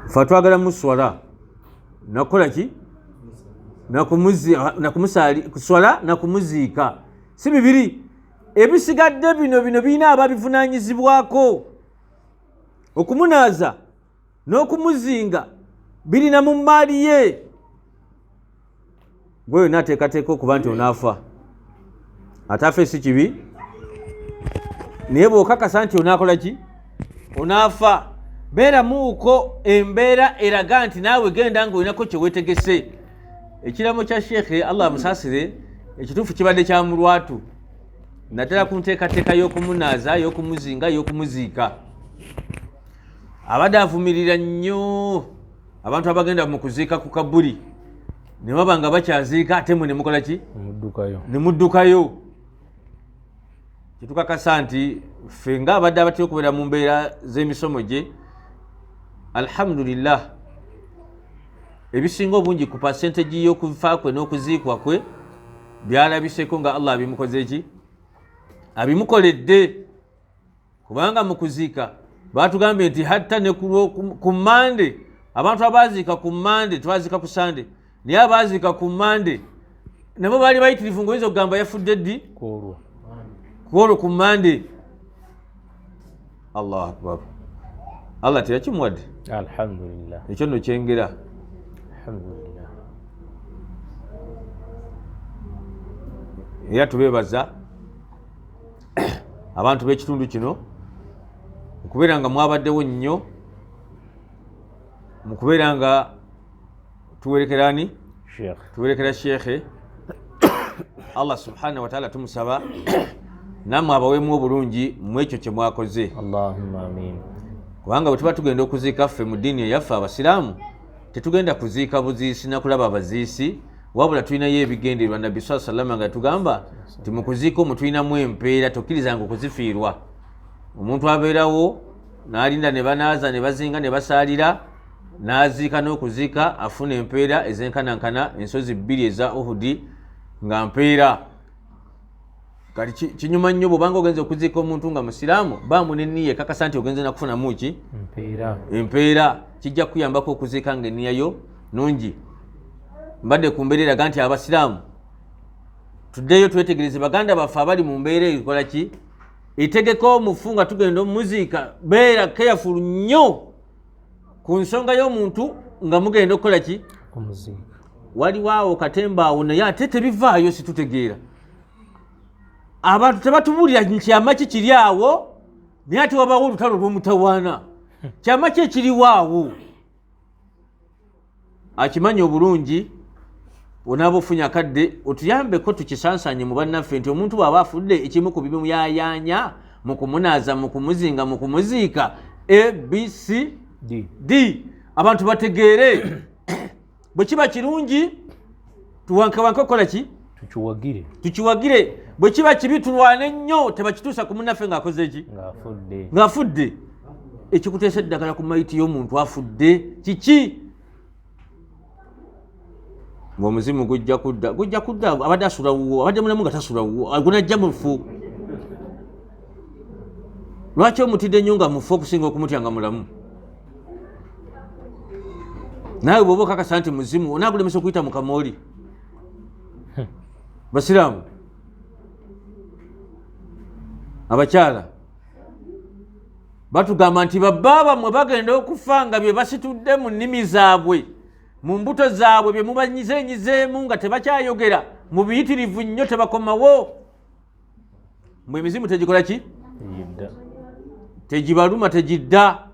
Fa twagala muswala nakola ki kuswala na kumuziika si bibiri. Ebisigadde bino bina ababivunanyizibwako. Okumunaaza n'okumuzinga birina mu maali ye. Gwe nateekateeka okuba nti onaafa. Ataafe si kibi, naye bw'okakasa nti onaakola ki? Onaafa. Beera muuko embeera eraga nti naawe genda ng'olinako kye weetegese. Ekiramo kya Sheekhe Allah amusaasire ekituufu kibadde kya mulwatu. Naddala ku nteekateeka y'okumunaaza, y'okumuzinga, y'okumuziika. Abadde avumirira nnyo abantu abagenda mu kuziika ku kabuli ne baba nga bakyaziika ate mwe ne mukola ki? Ne muddukayo. Kitukakasa nti ffe ng'abadde abatera okubeera mu mbeera z'emisomo gye, alhamdulillah, ebisinga obungi ku percentage y'okufa kwe n'okuziikwa kwe byalabiseko nga Allah abimukoze ki? Abimukoledde. Kubanga mu kuziika batugambye nti hatta ne ku Mande, abantu abaziika ku Mande twaziika ku Sande, naye abaziika ku Mande nabo baali bayitirivu ng'oyinza okugamba yafudde ddi? Kwolwo ku Mande. Allahu akbar. Allah teyakimuwadde. Alhamdulillah. Ekyo nno kyengera. Alhamdulillah. Era tubeebaza abantu b'ekitundu kino okubeera nga mwabaddewo nnyo, mu kubeera nga tuwerekerani? Tuwerekera Sheekhe. Allah subhanahu wa ta'ala tumusaba nammwe abaweemu obulungi mu ekyo kye mwakoze. Allahumma amin. Kubanga bwe tuba tugenda okuziika ffe mu ddiini eyaffe Abasiraamu, tetugenda kuziika buziisi na kulaba abaziisi, wabula tulinayo ebigendererwa. Nabbi sallallahu alayhi wa sallam nga tugamba nti mu kuziika omwo tulinamu empeera, tokkirizanga okuzifiirwa. Omuntu abeerawo n'alinda ne banaaza ne bazinga ne basaalira n'aziika n'okuziika afuna empeera ez'enkanankana ensozi 2 eza Uhudi nga mpeera. Kati kinyuma nnyo bw'obanga ogenza okuziika omuntu nga Musiraamu baamu n'enniya ekakasa nti ogenza nakufunamu ki? Empeera. Kijja kuyambako okuziika nga enniya yo nungi. Mbadde ku mbeera eraga nti Abasiraamu tuddeyo twetegereze baganda baffe abali mu mbeera ekola ki? Etegeka omufu nga tugenda omuziika, beera careful nnyo ku nsonga y'omuntu nga mugenda okukola ki? Omuziika. Waliwo awo katemba awo naye ate tebivaayo situtegeera. Abantu tebatubulira kyama ki kiri awo, naye ate wabawo olutalo lw'omutawaana. Kyama ki ekiriwo awo? Akimanyi obulungi, onaaba ofunye akadde otuyambeko tukisansanye mu bannaffe nti omuntu bw'aba afudde ekimu ku bimuyaayaanya mu kumunaaza, mu kumuzinga, mu kumuziika, ABCD. Abantu bategeere. Bwe kiba kirungi tuwankawanka okukola ki? Tukiwagire. Bwe kiba kibi tulwane nnyo tebakituusa ku munnaffe ng'akoze ki? Ng'afudde. Ekikuteesa eddagala ku mayiti y'omuntu afudde kiki? Ng'omuzimu gujja kudda abadde asula wuwo, abadde mulamu nga tasula wuwo, gunajja mufu. Lwaki omutidde nnyo nga mufu okusinga okumutya nga mulamu? Naawe bw'oba okakasa nti muzimu onaagulemesa okuyita mu kamooli. Basiraamu, abakyala batugamba nti babbaaba mwe bagenda okufa nga bye basitudde mu nnimi zaabwe, mu mbuto zaabwe bye mubanyizenyizeemu nga tebakyayogera mu biyitirivu nnyo tebakomawo. Mwe emizimu tegikola ki? Tegibaluma, tegidda.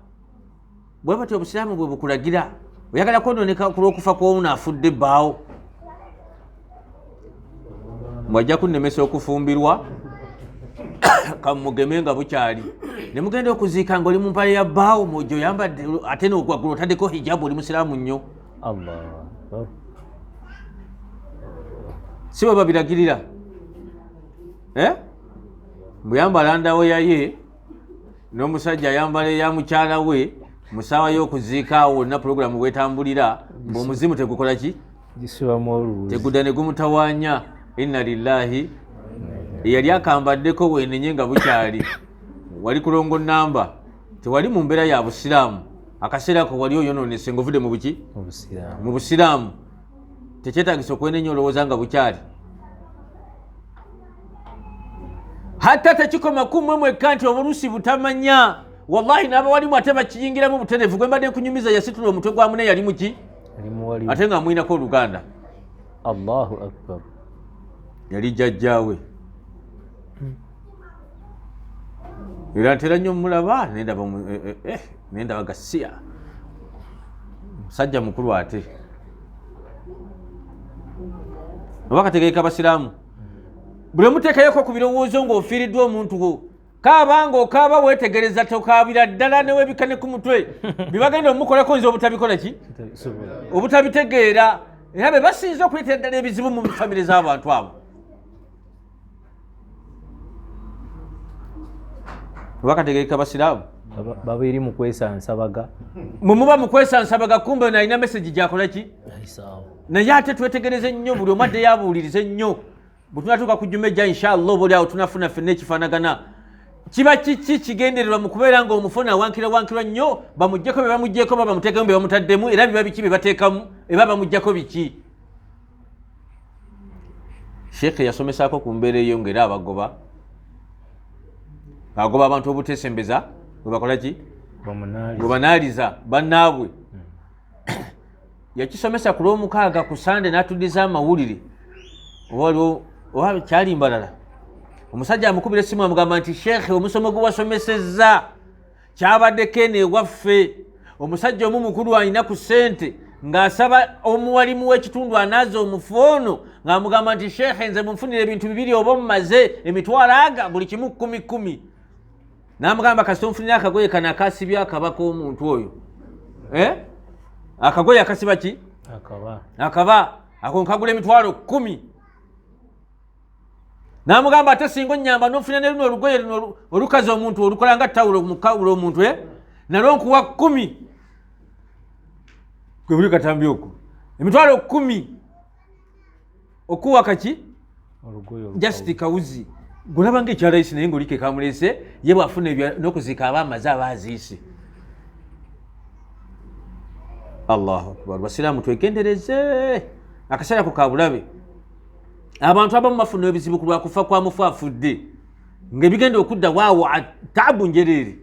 Bwe batyo Obusiraamu bwe bukulagira. Oyagala kwonooneka ku lw'okufa kw'omu afudde bbaawo. Mwajja kunnemesa okufumbirwa kamugeme nga bukyali. Ne mugenda okuziika ng'oli mu mpale ya bbaawo mwojo oyambadde ate n'ogwaggulu otaddeko hijabu, oli Musiraamu nnyo. Allah. Si bwe babiragirira. Bwe yambala ndaweya ye n'omusajja ayambala eya mukyala we mu ssaawa y'okuziika awo olina pulogulaamu bwetambulira ng'omuzimu tegukola ki? Tegudda ne gumutawaanya. Inna lillahi. Eyali akambaddeko weenenye nga bukyali. Wali kulongo nnamba. Tewali mu mbeera ya Busiraamu akaseera ako wali oyonoonese ng'ovudde mu buki mu busiraamu tekyetaagisa okwenenya olowooza nga bukyali hatta tekikoma kumwe mwekka nti obuluusi butamanya wallahi n'abawalimu ate bakiyingiramu butereevu gwe mbadde nkunyumiza yasitula omutwe gwa mune yali muki ate nga mwinako oluganda Allahu akbar yali jjajjaawe era ntera nnyo mulaba nendaba gasiya musajja mukulu ate oba kategeeka basiraamu buli muteekayoko ku birowoozo ng'ofiiriddwa omuntu wo kaaba ng'okaaba weetegereza tokaabira ddala newebikane ku mutwe bibagenda omukolako nze obutabikola ki obutabitegeera era be basinza okuyita ddala ebizibu mu famire z'abantu abo oba kategeeka basiraamu babiri mu kwesansabaga mumuba mu kwesansabaga kumbe nalina meseji gyakola ki naye ate twetegereze nnyo buli omu adde yabuulirize nnyo bwe tunatuuka ku jjuma ejja inshallah oba oli awo tunafuna ffenna ekifaanagana kiba kiki kigendererwa mu kubeera ng'omufuna awankirwawankirwa nnyo bamuggyeko be bamuggyeko ba bamuteekamu be bamutaddemu era biba biki be bateekamu eba bamuggyako biki sheekhe yasomesaako ku mbeera eyo ng'era abagoba abantu obuteesembeza bwe bakola ki bwe banaaliza bannaabwe yakisomesa ku lw'omukaaga ku sande n'atuddiza amawulire oba kyali mbalala omusajja amukubira essimu amugamba nti sheekhe omusomo gwe wasomesezza kyabaddeko eno ewaffe omusajja omu mukulu alina ku ssente ng'asaba omuwalimu w'ekitundu anaaza omufu ono ng'amugamba nti sheekhe nze munfunire ebintu bibiri oba mumaze emitwalo aga buli kimu 10,000 n'amugamba kasita omufunire akagoye kano akasibya akabaka omuntu oyo akagoye akasiba ki akaba ako nkagula emitwalo 10 n'amugamba ate singa onnyamba n'ofunira ne luno olugoye luno olukazi omuntu olukola nga ttawulo mukawulo omuntu nalwo nkuwa 10 gwe buli katambi okwo emitwalo 10 okuwa kaki just kawuzi golaba ng'ekyalaisi naye ng'olike kamulese ye bwafuna n'okuziika aba amaze aba aziise allahu akbar basiraamu twegendereze akaseera ku kabulabe abantu abamu bafuna ebizibu ku lwakufa kwa mufu afudde ng'ebigenda okudda waawo taabu njereere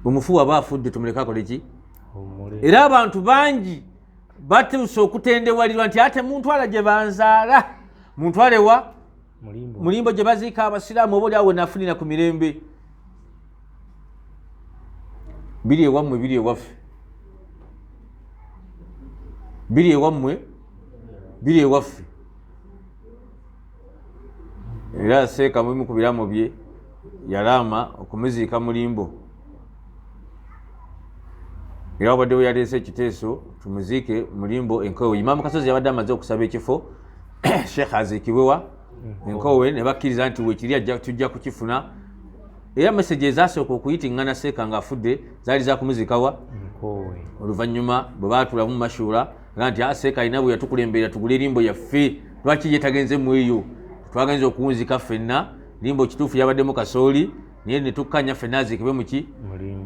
omufu waba afudde tumuleka akole ki era abantu bangi batuuse okutendewalirwa nti ate muntwala gye banzaala muntwale wa mulimbo gye baziika abasiraamu oba oli awo nafunira ku mirembe biri ewammwe biri ewaffe biri ewammwe biri ewaffe era seeka mubimu ku biraamo bye yalaama okumuziika mulimbo era wabadde we yaleese ekiteeso tumuziike mulimbo enkowe imaamu kasozi yabadde amaze okusaba ekifo sheekh aziikibwewa enkowe ne bakkiriza nti wekiri tujja kukifuna era meseji ezasooka okuyitingana seeka ng'afudde zaali zakumuziikawa oluvannyuma bwe baatulamu mashuura aga nti seeka alina bwe yatukulemberera tugule erimbo yaffe lwaki ye tagenze mu eyo twagenza okuwunzika ffenna limbo kituufu yabaddemu kasooli naye ne tukkanya ffenna aziikibwe muki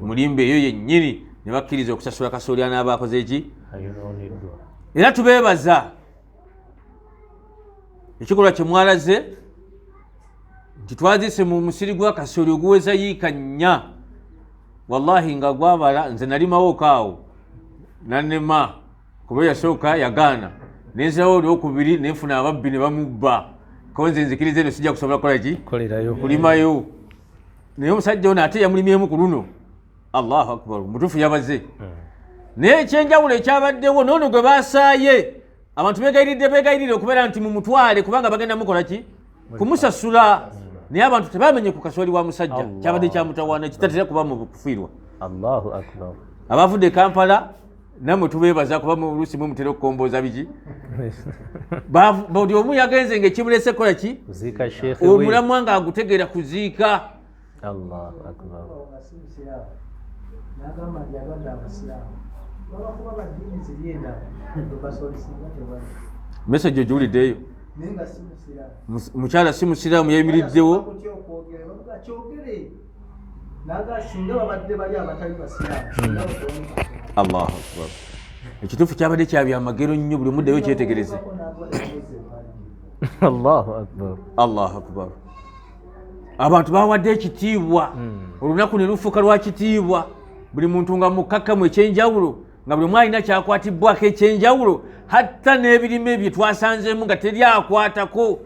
mulimbo eyo yennyini ne bakkiriza okusasula kasooli anaaba akoze eki era tubeebaza ekikolwa kye mwalaze nti twaziise mu musiri gwa kasooli oguweza yiika 4 wallahi nga gwabala nze nalimawooko awo nannema kuba yasooka yagaana nenzirawo olyokubiri nenfuna ababbi ne bamubba ko nze nzikiriza eno sijja kusobola kukola ki kulimayo naye omusajja ono ate yamulimyemu ku luno allahu akbar mutuufu yabaze naye ekyenjawulo ekyabaddewo noono gwe basaaye abantu begayirire okubeera nti mumutwale kubanga bagenda mukola ki kumusasula naye abantu tebamenye ku kasooli wa musajja kyabadde kyamutawaana kitatera kuba mu kufiirwa allahu akbar abavudde Kampala namwe tubeebaza kuba mu luusi mumutera okukombooza biki buli omu yagenze ngaekimulese kola ki omulamwa nga agutegeera kuziika allahu akbar meseji ogiwuliddeeyo mukyala si musiraamu yayimiriddewo naga singa babadde bali abatali basiraamu Allahu akbar. Ekituufu kyabadde kyabya amagero nnyo, buli muddeyo kyetegereze. Allahu akbar. Allahu akbar. Abantu bawadde ekitiibwa, olunaku ne lufuuka lwa kitiibwa, buli muntu nga mukkakkamu ekyenjawulo, nga buli mwalina kyakwatibbwako ekyenjawulo, hatta n'ebirime bye twasanzeemu nga teri akwatako,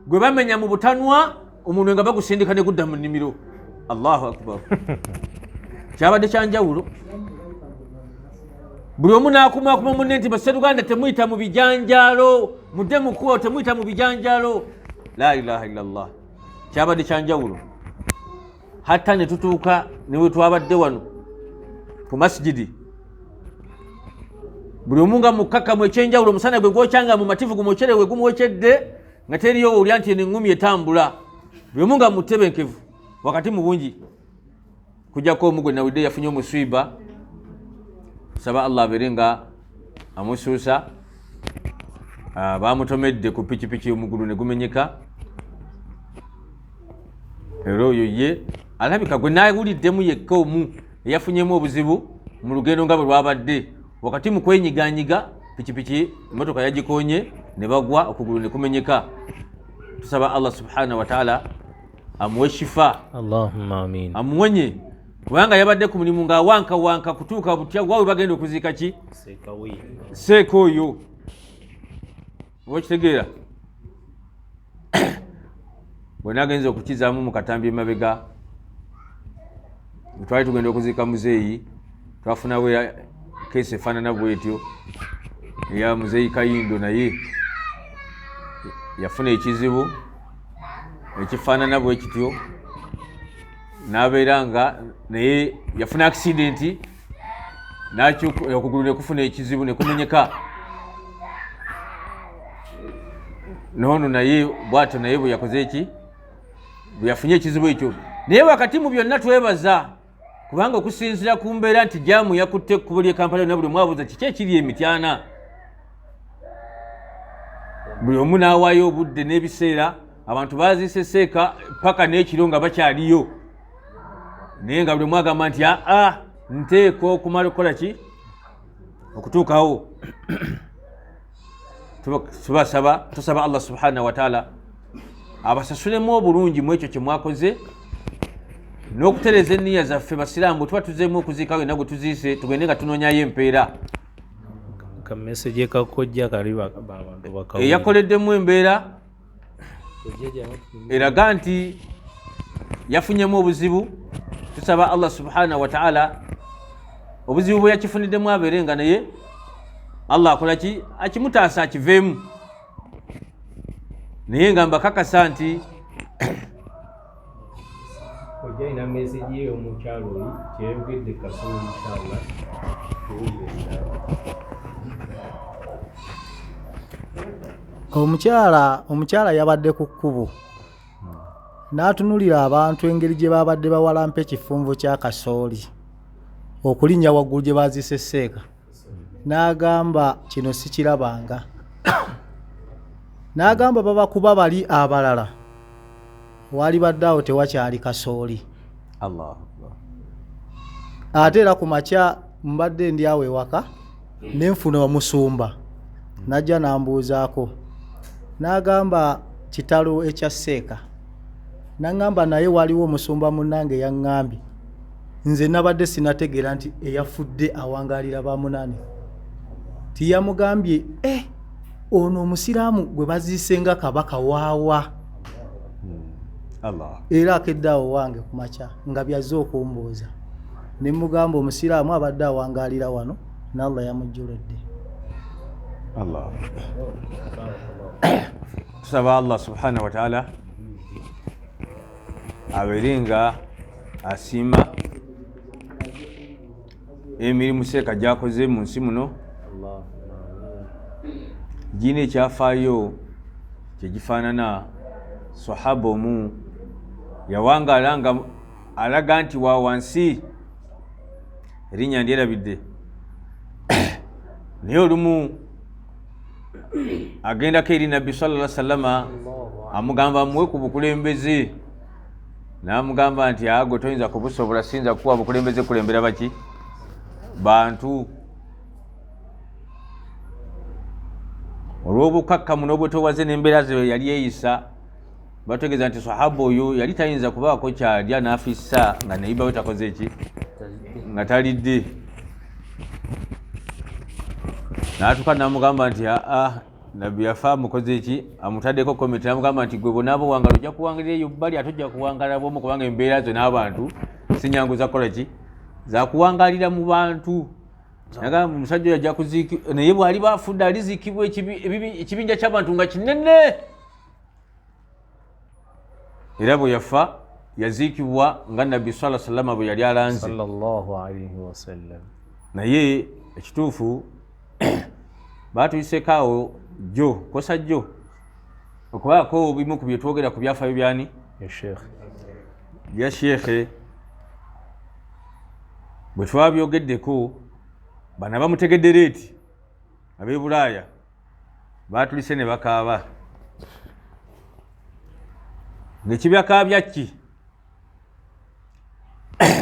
gwe bamenya mu butanwa omuntu nga bagusindika ne gudda mu nnimiro. Allahu akbar. Kyabadde kyanjawulo. Buli omu n'akumaakuma munne nti basseruganda temuyita mu bijanjaalo, mudde mukuwo temuyita mu bijanjaalo. La ilaha illallah. Kyabadde kyanjawulo. Hatta ne tutuuka ne we twabadde wano ku masjidi, buli omu nga mukkakkamu ekyenjawulo, omusana gwe gwokyanga mu mativu gumwokyere we gumwokyedde nga teriyo olya nti eŋŋumi etambula, buli omu nga mutebenkevu wakati mu bungi, kujjako omu gwe nawudde yafunye omuswiba. Saba Allah abeere nga amusuusa, bamutomedde ku pikipiki omugulu ne gumenyeka. Era oyo ye alabika gwe naawuliddemu yekka omu eyafunyemu obuzibu mu lugendo nga bwe lwabadde, wakati mu kwenyiganyiga pikipiki emotoka yagikonye ne bagwa, okugulu ne kumenyeka. Tusaba Allah subhanahu wa ta'ala amuwe shifa, Allahumma amin. amuwonye, kubanga yabadde ku mulimu ng'awankawanka kutuuka butya waawe bagenda okuziika ki seeka oyo. Oba okitegeera bwe nagenza okukizaamu mu katambi emabega, twali tugenda okuziika muzeeyi, twafunawo keesi efaanana bwetyo eya muzeeyi Kayindo, naye yafuna ekizibu ekifaanana bwe kityo, n'abeera nga naye yafuna akisidenti, okugulu ne kufuna ekizibu ne kumenyeka. Noono naye bw'atyo naye bwe yakoze eki, bwe yafunye ekizibu ekyo. Naye wakati mu byonna twebaza, kubanga okusinziira ku mbeera nti jaamu yakutte ekkubo ly'e Kampala yonna, buli mwabuuza kiki ekiri emityana. Buli omu n'awaayo obudde n'ebiseera, abantu baziseseeka paka n'ekiro nga bakyaliyo, naye nga buli mwagamba nti nteeka okumala okukola ki, okutuukawo. Tusaba Allah subhanahu wa ta'ala abasasulemu obulungi mu ekyo kye mwakoze, n'okutereza enniya zaffe basiraamu tuba tuzeemu okuziika yonna gwe tuziise, tugende nga tunoonyayo empeera. Kameseje kakojja kaliba abantu bakawu. Eyakoleddemu embeera eraga nti yafunyemu obuzibu. Tusaba Allah subhanahu wa ta'ala obuzibu bwe yakifuniddemu abeere nga naye Allah akola ki, akimutaasa akiveemu. Naye nga mbakakasa nti ojja ina meseji yo mukyalo oli kyeyogedde kasolo inshallah. Omukyala yabadde ku kkubo n'atunulira abantu engeri gye babadde bawalampa ekifunvu kya kasooli okulinnya waggulu gye baziseseeka, n'agamba kino sikirabanga. N'agamba babakuba bali abalala, wali badde awo tewakyali kasooli. Allahu Akbar. Ate era ku makya mbadde ndi awo ewaka nenfuna omusumba, najja nambuuzaako, n'agamba kitalo ekya Seeka. N'agamba naye waliwo omusumba munnange yaŋŋambye, nze nabadde sinategeera nti eyafudde awangalira bamunane. Tiyamugambye ono omusiraamu gwe baziise nga kabaka waawa. Allah. Era akedde awo wange ku makya nga byazze okumbuuza. Ne mugamba omusiraamu abadde awangalira wano n'Allah yamujjuledde. Allah. Tusaba Allah subhanahu wa ta'ala abeere nga asiima emirimu Seeka gy'akoze mu nsi muno, gina ekyafaayo kyegifaanana. Sahaba omu yawangaala nga alaga nti wa wansi, erinnya ndyerabidde. Naye olumu agendako eri Nabbi sallallahu alaihi wasallama amugamba amuwe ku bukulembeze, n'amugamba nti ago toyinza kubusobola sinza kuwa bukulembeze kulembera baki bantu olw'obukakkamu n'obwetowaze n'embeera ze yali eyisa bategeeza nti sahaba oyo yali tayinza kubaako kyalya n'afissa nga neyiba we takoze eki nga talidde n'atuuka n'amugamba nti nabbi yafa amukoze eki amutaddeko komiti n'amugamba nti gwe bonaabo wangala ojja kuwangalira eyo bbali ate ojja kuwangala bomu kubanga embeera zo n'abantu sinyangu zakola ki zakuwangalira mu bantu naga omusajja yajja kuziikibwa naye bwali bafudde aliziikibwa ekibinja ky'abantu nga kinene era bwe yafa yaziikibwa nga nabbi sala salama bwe yali alanze naye ekituufu batuyiseko awo jjo kosa jjo okubaako bimu ku byetwogera ku byafaayo byani bya sheekhe bwe twabyogeddeko bana bamutegedde leeti ab'e Bulaaya batulise ne bakaaba ng'ekibyakaabya ki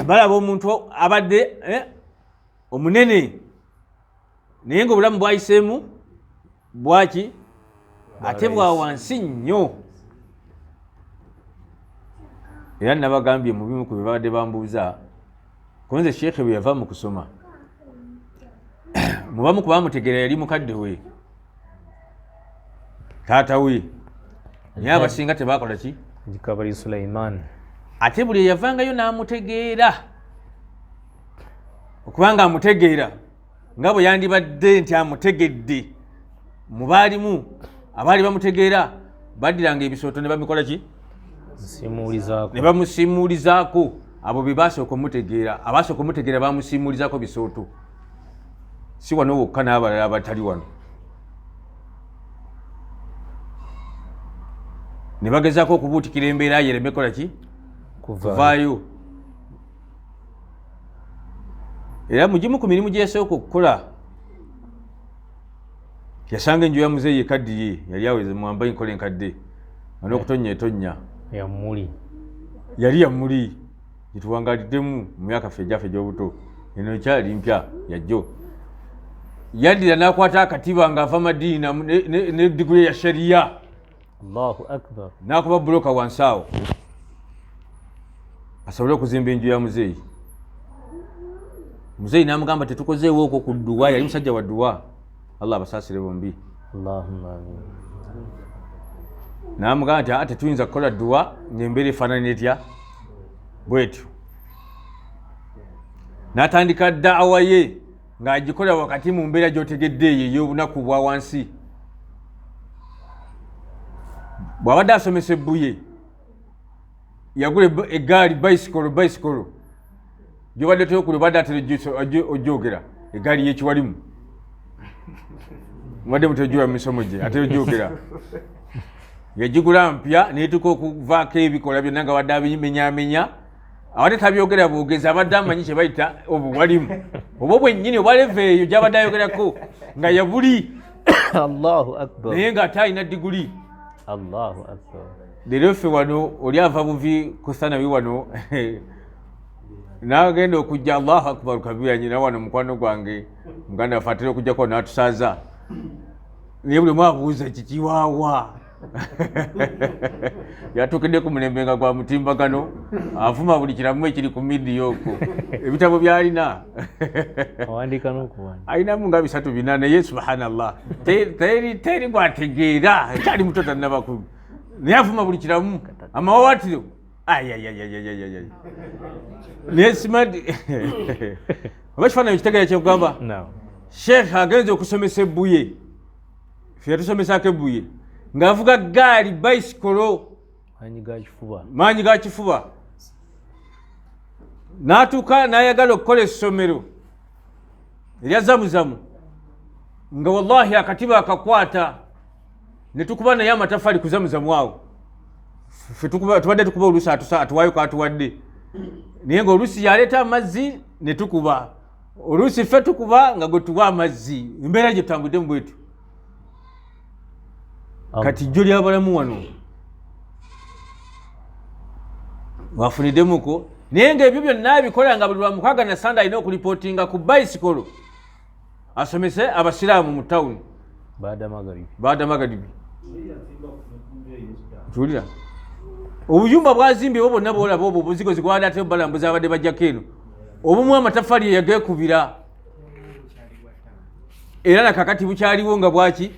balaba omuntu abadde omunene naye ng'obulamu bwayiseemu bwaki ate bwa wansi nnyo era nabagambye mu bimu ku bye babadde bambuuza kunze sheekhe bwe yava mu kusoma mubamu ku bamutegeera yali mukadde we taata we naye abasinga tebakola ki Kabali Sulaiman ate buli yavangayo n'amutegeera okubanga amutegeera nga bwe yandibadde nti amutegedde mu baalimu abaali bamutegeera baddiranga ebisooto ne bamikola ki ne bamusimuulizaako abo be baasooka omutegeera abaasooka omutegeera bamusimuulizaako bisooto si wano wokka n'abalala abatali wano ne bagezaako okubuutikira embeera ye ereme kola ki kuvaayo era mugimu ku mirimu gye yasooka okukola yasanga enju ya muzeeyi ekaddiye yali aweze mwamba enkola enkadde n'okutonnya etonnya yali yamuli gyetuwangaliddemu mu myaka ffe egyaffe egy'obuto eno ekyali mpya yajjo yaddira n'akwata akatiba ng'ava madiina ne diguli ya shariya n'akuba buloka wansi awo asobole okuzimba enju ya muzeeyi muzeeyi n'amugamba tetukozeewo okwo ku dduwa yali musajja wa dduwa allah abasaasire bombi n'amugamba nti ate tuyinza kukola dduwa ng'embeera efaanana etya bwetyo n'atandika daawa ye ng'agikola wakati mu mbeera gy'otegedde eyo ey'obunaku bwa wansi bw'abadde asomesa ebbuye yagula eggaali bicycle gyobadde toyokuli obadde ate ojogera eggaali y'ekiwalimu mubadde mutojula mu misomo gye ate ojogera yagigula mpya netuka okuvaako ebikola byonna nga wadde abimenyamenya awate tabyogera bwogezi abadde amanyi kye bayita obuwalimu oba bwennyini oba leveeyo gyabadde ayogerako nga yabuli naye ng'ate alina diguli leero ffe wano oli ava buvi kusanabi wano nagenda okujja allahu akbar kabira nyina wano mukwano gwange muganda waffe atera okujjako n'atusaaza naye buli mwabuuza kikiwaawa yatukedde ku mulembe nga gwa mutimbagano avuma buli kiramu ekiri ku midiya okwo ebitabo byalina alinamu nga 3-4 naye subhanallah teri gwategeera ekyali muto tannabakulu naye avuma buli kiramu amawawatiro naye simadi oba kifaananyi kitegeera kyekugamba sheekh agenza okusomesa ebbuye fe yatusomesako ebbuye ng'avuga gaali bicycle maanyi ga kifuba n'atuuka n'ayagala okukola essomero erya zamuzamu nga wallahi akatiba akakwata ne tukuba naye amatafali ku zamuzamu awo tubadde tukuba oluusi atuwaayo katuwadde naye ng'oluusi yaleeta amazzi ne tukuba oluusi ffe tukuba nga gwe tuwa amazzi embeera gye tutambuddemu bwetu kati jjo ly'abalamu wano wafuniddemuko naye ngaebyo byonna abikola nga buli lwamukaaga na sande alina okulipootinga ku bicycle asomese abasiraamu mu tawuni baada magaribi tulira obuyumba bwazimbye bwonna bwolaba obwo buzigozi gwali ate balambuza abadde bajjako eno obumu amatafali yagekubira era nakakati bukyaliwo nga bwaki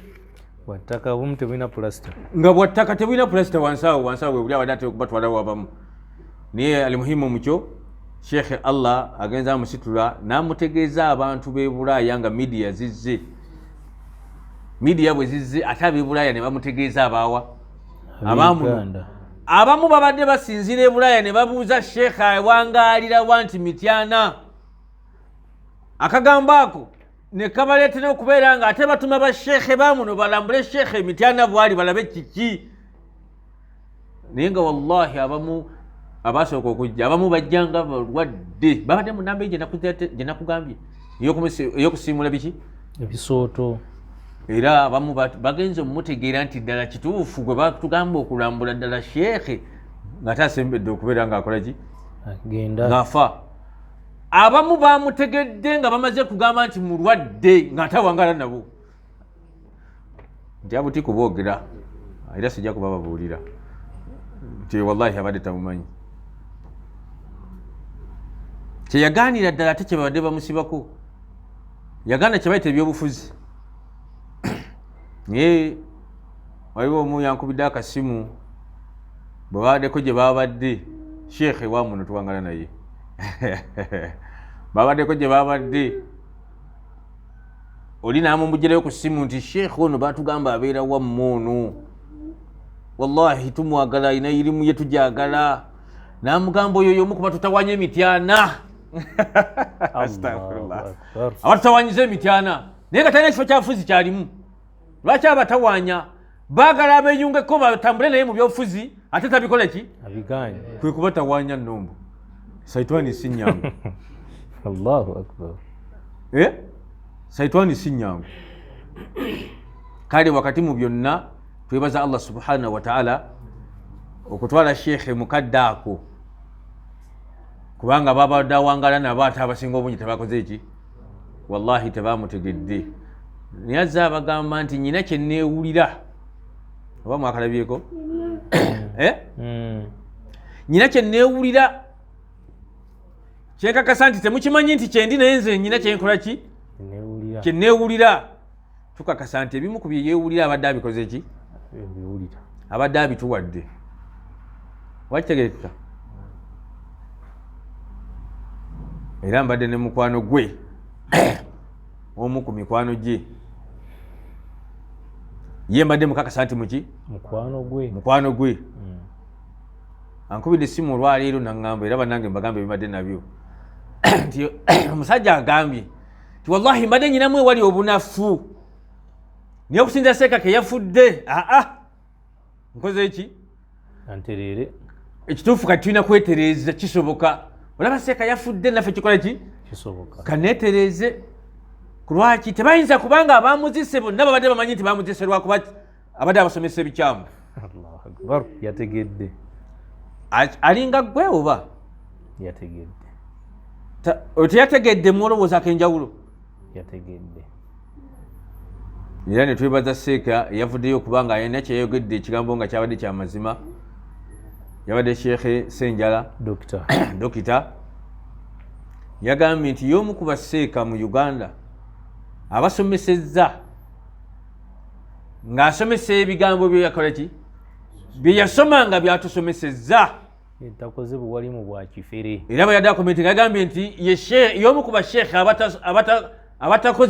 bwattaka obumu tebulina pulasita nga bwattaka tebulina pulasita wansawo webuli abadde ate okubatwalawo abamu naye alimuhimu mukyo sheekhe allah agenza amusitula n'amutegeeza abantu b'e bulaaya nga midiya zizze midiya bwe zizze ate ab'e bulaaya ne bamutegeeza abaawa abamuno abamu babadde basinzira e bulaaya ne babuuza sheekhe awangaalirawa nti mityana akagambo ako ne kabaleetera okubeera nga ate batuma basheekhe bamuno balambule sheekhe emityana bwali balabe kiki naye nga wallahi abamu abasooka okujja abamu bajjanga balwadde babadde mu namba gye nakugambye ey'okusiimula biki ebisooto era abamu bagenza omumutegeera nti ddala kituufu gwe batugamba okulambula ddala sheekhe ng'ate asembedde okubeera ng'akola ki ng'afa abamu bamutegedde nga bamaze kugamba nti mulwadde ng'ate awangala nabo nti abuti kuboogera era sijja kubababuulira nti wallahi abadde tamumanyi kyeyagaanira ddala ate kye babadde bamusibako yagaana kye bayita ebyobufuzi naye waliwo omu yankubidde akasimu bwe babaddeko gye babadde sheekhe wamuno tuwangala naye babaddeko gye babadde oli namumugirayo ku simu nti sheekhe ono batugamba abeera wammu ono wallahi tumwagala ina irimu ye tujagala namugamba oyo yomu kuba tutawanya emityana abatutawanyiza emityana naye nga talina kifo kyabufuzi kyalimu lwaki abatawanya baagala abeeyungeko batambule naye mu byobufuzi ate tabikola ki abiganye kwe kuba tawanya nombo saitwani si nyangu allahu akbar saitwani si nyangu kale wakati mu byonna twebaza allah subhanahu wa ta'ala okutwala sheekhe mukadde ako kubanga babadde awangala nabo ate abasinga obungi tebakoze eki wallahi tebamutegedde naye azze abagamba nti nyina kyenneewulira oba mwakalabyeko nyina kyenneewulira kyenkakasa nti temukimanyi nti kyendi naye nze nyina kyenkola ki kyenneewulira tukakasa nti ebimu ku byeyeewulira abadde abikoze eki abadde abituwadde wakitegeeka era mbadde ne mukwano gwe omu ku mikwano gye ye mbadde mukakasa nti muki mukwano gwe ankubidde essimu olwaleero naŋŋamba era bannange mbagambe ebibadde nabyo nti omusajja agambye nti wallahi mbadde nyinamu ewali obunafu naye okusinza seeka ke yafudde nkoze eki antereere ekituufu kati tulina kwetereeza kisoboka olaba seeka yafudde naffe kikola ki kisoboka kaneetereeze ku lwaki tebayinza kubanga abamuzise bonna babadde bamanyi nti bamuzise lwakuba abadde abasomesa ebikyamu allahu akbar yategedde alinga gwe oba yategedde teyategedde muolowoozaako enjawulo yategedde era netwebaza seeka eyavuddeyo okubanga alina kyeyayogedde ekigambo nga kyabadde kyamazima yabadde sheekhe senjala dokita yagambye nti y'omu ku baseeka mu uganda abasomesezza ng'asomesa ebigambo byeyakola ki byeyasoma nga byatusomesezza takoze buwalimu bwa kifere era bwe yadde akomentinga yagambye nti y'omu ku basheekhe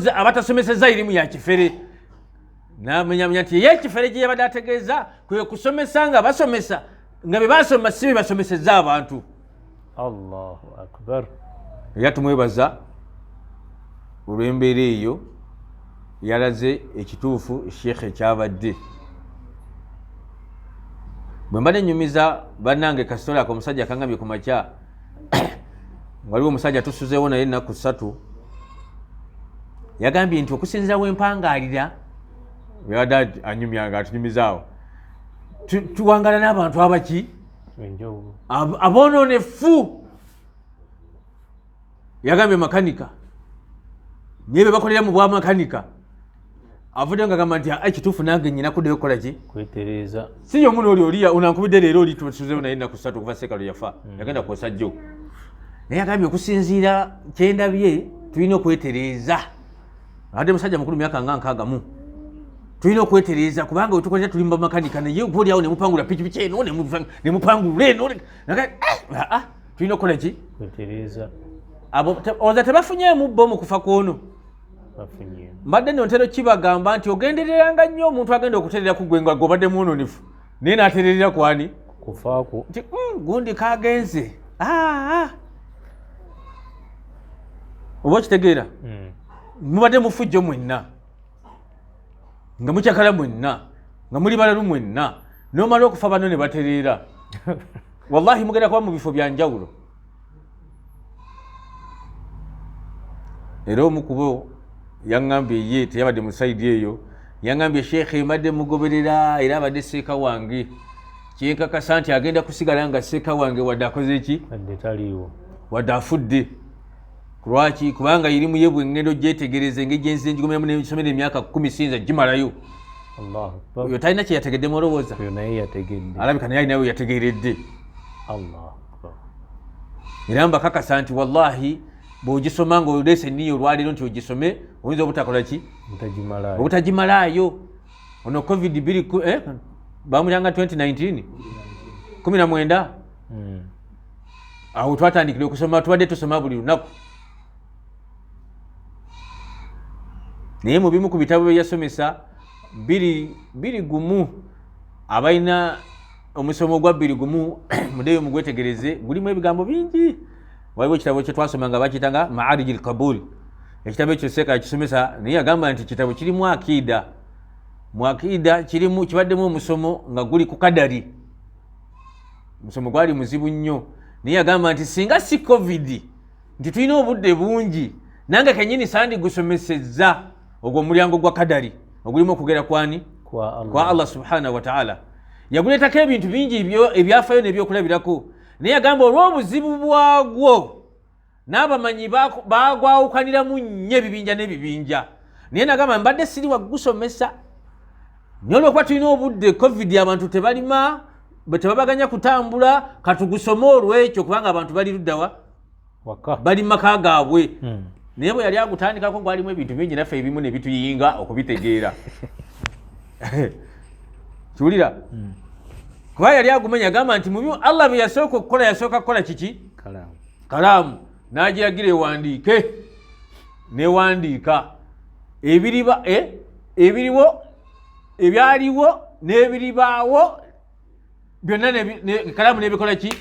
abatasomesezza irimu ya kifere namenyamenya nti eyekifere gye yabadde ategeeza kwe kusomesa nga basomesa nga bye basoma si bye basomesezza abantu allahu akbar era tumwebaza olw'embeera eyo yalaze ekituufu sheekhe kyabadde bwe mbadde nyumiza bannange kasitola ako omusajja akangambye ku makya waliwo omusajja tusuzeewo naye ennaku 3 yagambye nti okusinzira wempangaalira yabadde anyumya nga atunyumizaawo tuwangala n'abantu abaki enjawulo aboononefu yagambye makanika naye be bakolera mu bwamakanika avudde nga gamba nti ekituufu nange nyina kuddeyo kukola ki kwetereeza si yo muno oliya unankubidde leero oli tuzeewo naye ennaku 3 okuva seekalo yafa yagenda kwosa jjo naye agambye okusinziira kyendabye tulina okwetereeza adde musajja mukulu myaka nga 60 tulina okwetereeza kubanga wetukolera tuli mu bamakanika naye obaoliawo nemupangula pikipiki eno nemupangula eno tulina okukola ki kwetereeza oza tebafunyeemu bo mu kufa kwono bafunye mbadde nno ntero kibagamba nti ogendereranga nnyo omuntu agenda okuterera ku gwe nga gobadde mwononefu naye naatererera kwani kufaako nti gundi kagenze oba okitegeera mubadde mufujjo mwenna nga mukyakala mwenna nga muli balalu mwenna nomala okufa bano ne batereera wallahi mugenda kuba mu bifo bya njawulo era omukubo yaŋŋambye ye teyabadde mu saidi eyo yaŋŋambye sheekhe mbadde mugoberera era abadde seeka wange kyenkakasa nti agenda kusigala nga seeka wange wadde akoze ki adde taliiwo wadde afudde lwaki kubanga irimu ye bwengendo gyetegereza engeri gyenzize njigomeramu n'ekisomero emyaka 10 sinza gimalayo Allahu Akbar oyo talina kye yategedde mulowooza oyo naye yategedde alabika naye alinawe yategeredde Allahu Akbar era mbakakasa nti wallahi bw'ogisoma nga oleese enniyo olwaleero nti ogisome oyinza obutakola ki obutagimalaayo ono covid 2 bamulyanga 2019 19 awo twatandikire okusoma tubadde tusoma buli lunaku naye mu bimu ku bitabo byeyasomesa 2 abalina omusomo gwa 2 mudeyo mugwetegereze gulimu ebigambo bingi waliwo ekitabo kye twasoma nga bakiyitanga Ma'arij al-Qabul ekitabo ekyo seeka yakisomesa naye agamba nti ekitabo kirimu akiida mu akiida kirimu kibaddemu omusomo nga guli ku kadari omusomo gwali muzibu nnyo naye agamba nti singa si covid nti tulina obudde bungi nange kenyini sandi gusomesezza ogwo omulyango gwa kadari ogulimu okugera kwani kwa Allah subhanahu wa ta'ala yaguleetako ebintu bingi ebyafayo nebyokulabirako naye agamba olw'obuzibu bwagwo n'abamanyi bagwawukaniramu nnyo ebibinja n'ebibinja naye nagamba mbadde siri wagusomesa naye olwokuba tulina obudde covid abantu tebalima tebabaganya kutambula katugusome olwekyo kubanga abantu bali luddawa bali maka gaabwe naye bwe yali agutandikako gwalimu ebintu bingi naffe ebimu ne bituyinga okubitegeera kiwulira kuba yali agumenya agamba nti mubimu Allah bye yasooka okukola yasooka kukola kiki kalaamu n'agiragira ewandiike newandiika ebiriwo ebyaliwo n'ebiribaawo byonna kalaamu n'ebikola ki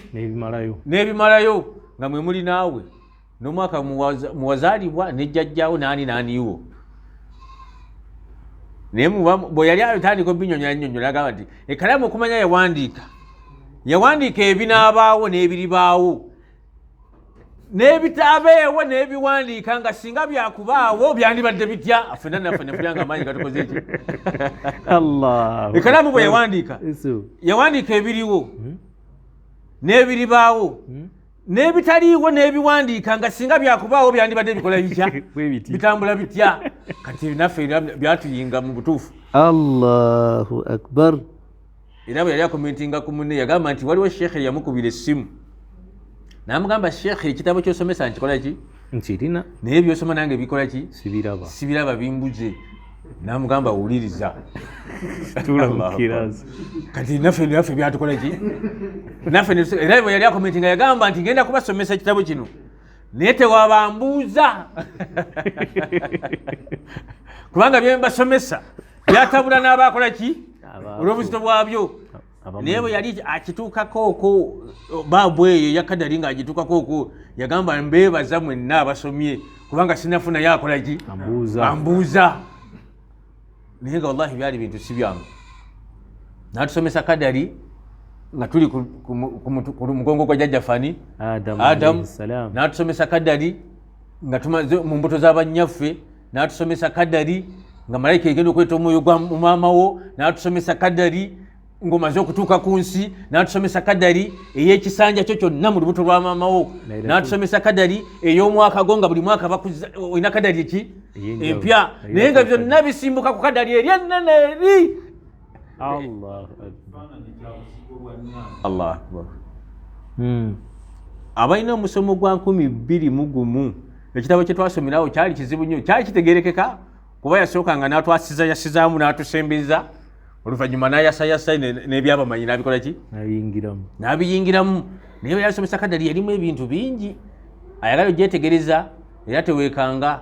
n'ebimalayo nga mwe muli naawe n'omwaka muwazaalibwa nejjajjaawo naaniwo naye bwe yali atandika obinyonyola agamba nti ekalamu okumanya yawandiika ebinaabaawo n'ebiribaawo n'ebitaabeewo n'ebiwandiika nga singa byakubaawo byandibadde bitya ffenna naffe nefulanga amaanyi gatukoze eki ekalamu bwe yawandiika ebiriwo n'ebiribaawo n'ebitaliiwo n'ebiwandiika nga singa byakubaawo byandibadde bikola bitya bitambula bitya kati naffe byatuyinga mu butuufu Allahu Akbar era bwe yali akomentinga ku munne yagamba nti waliwo sheekhe yamukubira essimu namugamba sheekhe ekitabo kyosomesa nkikola ki nkirina naye byosoma nange bikola ki sibiraba bimbuze namugamba wuliriza kati naffe byatukola ki era bwe yali akomentinga yagamba nti ngenda kubasomesa ekitabo kino naye tewabambuuza kubanga byembasomesa byatabula n'abakola ki olw'obuzito bwabyo naye bwe yali akituukako okwo baabu eyo yakadali nga agituukako okwo yagamba mbeebaza mwenna abasomye kubanga sinafunayo akola ki ambuuza naye nga wallahi byali bintu si byangu natusomesa kadari nga tuli ku mugongo gwa jjajjafani Adamu natusomesa kadari nga tumaze mu mbuto z'abanyaffe natusomesa kadari nga malayika egenda okweta omwoyo gwa maama wo natusomesa kadari ngomaze okutuuka ku nsi n'atusomesa kadali ey'ekisanja kyo kyonna mu lubuto lwa maamawo n'atusomesa kadali ey'omwaka go nga buli mwaka olina kadali eki empya naye nga byonna bisimbuka ku kadali eri ennene eri. Allah akbar. Abalina omusomo gwa 221 ekitabo kye twasomerawo kyali kizibu nnyo, kyali kitegerekeka kuba yasookanga yasizaamu n'atusembeza oluvannyuma n'ayasayasa n'ebyabamanyi n'abikola ki n'abiyingiramu. naye yasomesa kadali yalimu ebintu bingi ayagala ogyetegereza era teweekanga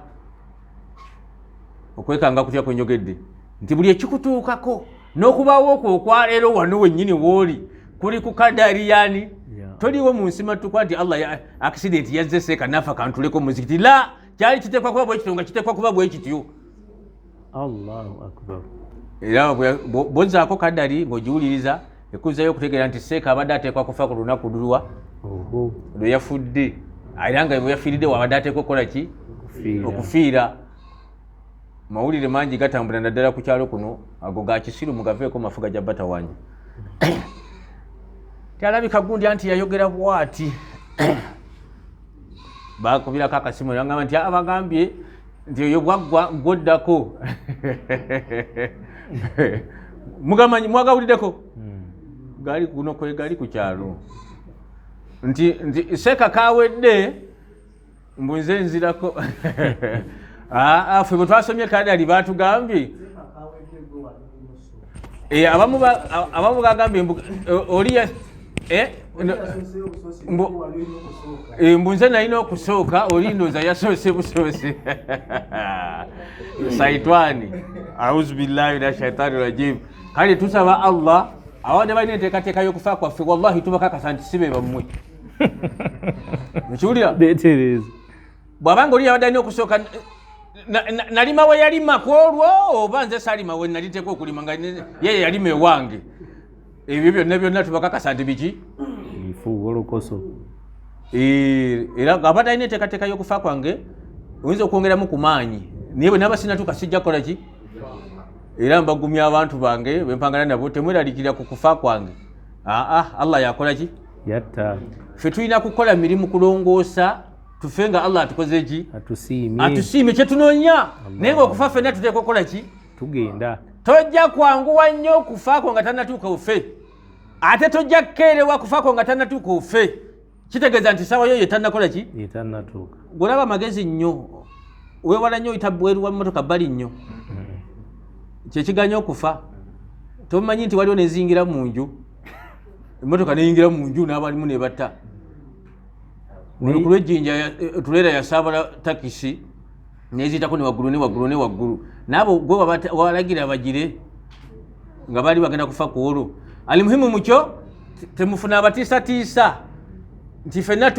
okwekanga kutya kwenjogedde nti buli ekikutuukako n'okubaawo okwo okwaleero wano wennyini wooli kuli ku kadali yani toliwo mu nsi mattukwa nti Allah accident yazze seeka nafa kantuleko muzikiti la kyali kiteekwa kuba bwe kityo nga kiteekwa kuba bwe kityo. Allahu akbar. Era bozzaako kadali ng'ogiwuliriza ekuzzayo okutegeera nti seeka abadde ateekwa kufa ku lunaku lulwa lwe yafudde era nga bwe yafiiridde wabadde ateekwa okukola ki okufiira. Mawulire mangi gatambula naddala ku kyalo kuno ago ga kisiru mugaveeko mafuga gya bata wange tyalabika gundi anti yayogera bwati bakubirako akasimu yangamba nti abagambye nti oyo bwaggwa gwoddako mugamanyi mwagawuliddeko gali kuno kwe gali ku kyalo nti seeka kawedde mbunze nzirako ffe bwe twasomye kadali baatugambye abamu bagambye oli mbunze nalina okusooka oli ndooza yasoose busoose saitwani auzu billahi mina shaitani rajim. Kale tusaba Allah awadde balina enteekateeka y'okufa kwaffe wallahi tubakakasa nti sibe bammwe mukiwulira bw'abanga oli yabadde alina okusooka nalima we yalima ku olwo oba nze salima we naliteeka okulima nga yeye yalima ewange ebyo byonna tubakakasa nti biki olukoso era abadde alina enteekateeka y'okufa kwange oyinza okwongeramu ku maanyi naye bwe naba sinatuuka sijja kukola ki era mbagumya abantu bange bempangana nabo temweralikira ku kufa kwange. Allah yakola ki yatta ffe tulina kukola mirimu kulongoosa tufe nga Allah atukoze ki atusiimye kyetunoonya naye ngaokufa ffenna tuteeka okukola ki tugenda tojja kwanguwa nnyo okufaako nga tannatuuka ofe ate tojja kukeerewa kufaako nga tannatuuka ofe kitegeeza nti sawa yo yetannakola ki yetannatuuka. Golaba amagezi nnyo weewala nnyo oyita bweru wa mmotoka bali nnyo kyekiganya okufa tomanyi nti waliwo nezingira mu nju emmotoka neyingira mu nju n'abalimu nebatta kulwejjinja tuleera yasaabala takisi neziyitako newaggulu naabo gwe walagira bagire nga baali bagenda kufa ku olwo. Ali muhimu mukyo temufuna abatiisatiisa nti ffenna